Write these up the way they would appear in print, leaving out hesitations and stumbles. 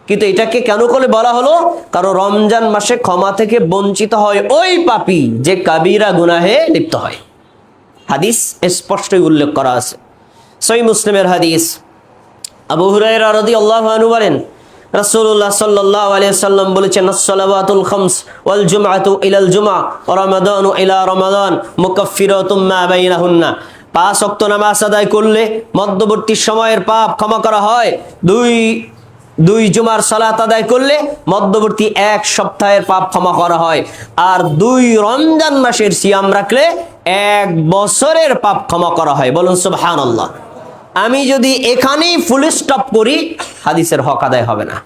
কিন্তু এটাকে কেন করে বলা হলো? কারণ রমজান মাসে ক্ষমা থেকে বঞ্চিত হয় ওই পাপী যে কাবিরা গুনাহে লিপ্ত হয়। হাদিস স্পষ্টই উল্লেখ করা আছে, সহিহ মুসলিমের হাদিস। আবু হুরায়রা রাদিয়াল্লাহু আনহু বলেন, রাসূলুল্লাহ সাল্লাল্লাহু আলাইহি ওয়াসাল্লাম বলেছেন, আস-সালাওয়াতুল খামস ওয়াল জুমআতু ইলাল জুমআ ওয়া রামাদানু ইলা রামাদান মুকাফফিরাতুম মা বাইনাহুন্না। 5 ওয়াক্ত নামাজ আদায় করলে মধ্যবর্তী সময়ের পাপ ক্ষমা করা হয়। দুই জুমার সালাত আদায় করলে মধ্যবর্তী 1 সপ্তাহের পাপ ক্ষমা করা হয়। আর 2 রমজান মাসের সিয়াম রাখলে 1 বছরের পাপ ক্ষমা করা হয়। বলুন সুবহানাল্লাহ। আমি যদি এখানেই ফুল স্টপ করি, হাদিসের হক আদায় হবে না।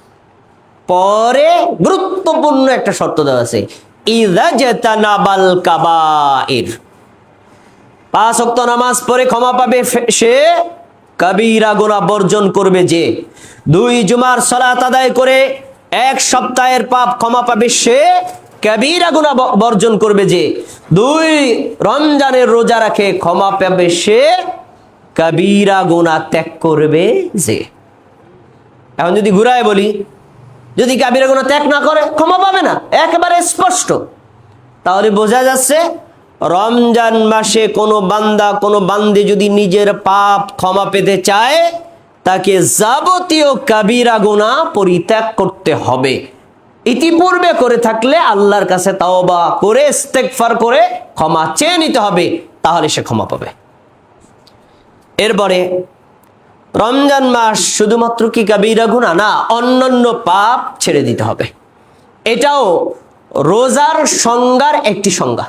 পরে গুরুত্বপূর্ণ একটা শর্ত দেওয়া আছে, ইযা জাতানাবাল কাবাইর। 5 ওয়াক্ত নামাজ পড়ে ক্ষমা পাবে সে, কবিরা গুনাহ বর্জন করবে যে। 2 জুমার সালাত আদায় করে 1 সপ্তাহের পাপ ক্ষমা পাবে সে, কবিরা গুনাহ বর্জন করবে যে। 2 রমজানের রোজা রাখে ক্ষমা পাবে সে, কবিরা গুনাহ ত্যাগ করবে যে। এখন যদি ঘুরায় বলি, যদি কবিরা গুনাহ ত্যাগ না করে ক্ষমা পাবে না, একেবারে স্পষ্ট। তাহলে বোঝা যাচ্ছে রমজান মাসে কোনো বান্দা কোনো বান্দি যদি নিজের পাপ ক্ষমা পেতে চায়, তাকে যাবতীয় কবিরা গুনাহ পরিত্যাগ করতে হবে। ইতিপূর্বে করে থাকলে আল্লাহর কাছে তাওবা করে ইস্তেগফার করে ক্ষমা চেয়ে নিতে হবে, তাহলে সে ক্ষমা পাবে। এরপরে রমজান মাস শুধুমাত্র কি কবিরা গুনাহ না, অন্যান্য পাপ ছেড়ে দিতে হবে। এটাও রোজার সংজ্ঞার একটি সংজ্ঞা।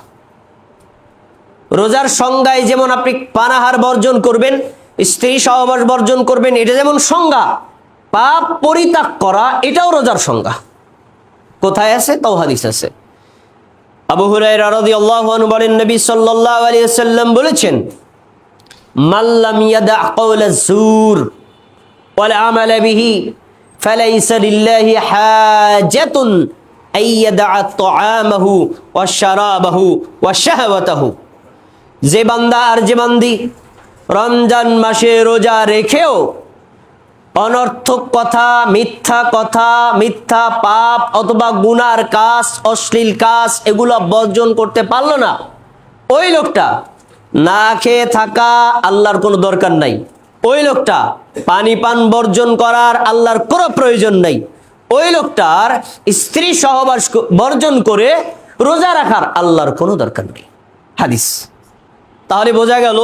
রোজার সংজ্ঞায় যেমন আপনি পানাহার বর্জন করবেন, স্ত্রী সহবাস বর্জন করবেন, এটা যেমন সংজ্ঞা, পাপ পরিত্যাগ করা এটাও রোজার সংজ্ঞা। কোথায় আছে? তাও হাদিস আছে। আবু হুরায়রা রাদিয়াল্লাহু আনহু বলেন, নবী সাল্লাল্লাহু আলাইহি ওয়াসাল্লাম বলেছেন, মাল্লাম ইয়াদা কাওলাজ জুর ওয়াল আমাল বিহি ফালাইসা লিল্লাহি হাজাতুন আইয়াদা তাআমাহু ওয়া শারাবাহু ওয়া শাহওয়াতাহু। যে বান্দা আর যে বান্দি রমজান মাসে রোজা রেখেও অনর্থক কথা, মিথ্যা পাপ অথবা গুনার কাজ, অশ্লীল কাজ এগুলো বর্জন করতে পারলো না, ওই লোকটা না খেয়ে থাকা আল্লাহর কোনো দরকার নাই। ওই লোকটা পানি পান বর্জন করার আল্লাহর কোনো প্রয়োজন নাই। ওই লোকটার স্ত্রী সহবাস বর্জন করে রোজা রাখার আল্লাহর কোনো দরকার নেই। হাদিস। তাহলে বোঝা গেল,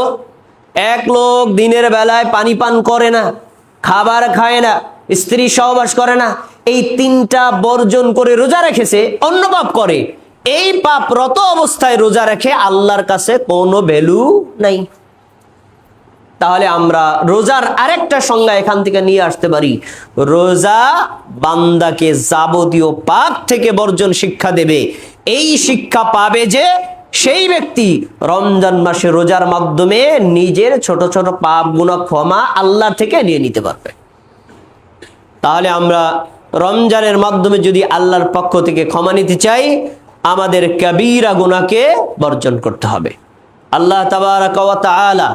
এক লোক দিনের বেলায় পানি পান করে না, খাবার খায় না, স্ত্রী সহবাস করে না, এই 3টা বর্জন করে রোজা রেখেছে, অন্য পাপ করে, এই পাপরত অবস্থায় রোজা রেখে আল্লাহর কাছে কোনো ভ্যালু নাই। তাহলে আমরা রোজার আরেকটা সংজ্ঞা এখান থেকে নিয়ে আসতে পারি, রোজা বান্দাকে যাবতীয় পাপ থেকে বর্জন শিক্ষা দেবে। এই শিক্ষা পাবে যে সেই ব্যক্তি রমজান মাসে রোজার মাধ্যমে নিজের ছোট ছোট পাপ গুনাহ ক্ষমা আল্লাহ থেকে নিয়ে নিতে পারবে। তাহলে আমরা রমজানের মাধ্যমে যদি আল্লাহর পক্ষ থেকে ক্ষমা নিতে চাই, আমাদের কবিরা গুনাহকে বর্জন করতে হবে। আল্লাহ তাবারাকা ওয়া তাআলা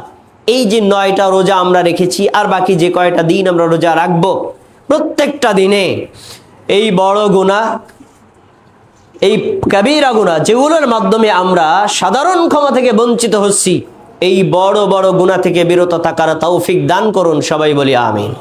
এই যে 9টা রোজা আমরা রেখেছি আর বাকি যে কয়টা দিন আমরা রোজা রাখবো, প্রত্যেকটা দিনে এই বড় গুনাহ, এই কবিরা গুনাহ যেগুলোর মাধ্যমে আমরা সাধারণ ক্ষমা থেকে বঞ্চিত হচ্ছি, এই বড় বড় গুনাহ থেকে বিরত থাকার তৌফিক দান করুন। সবাই বলি আমিন।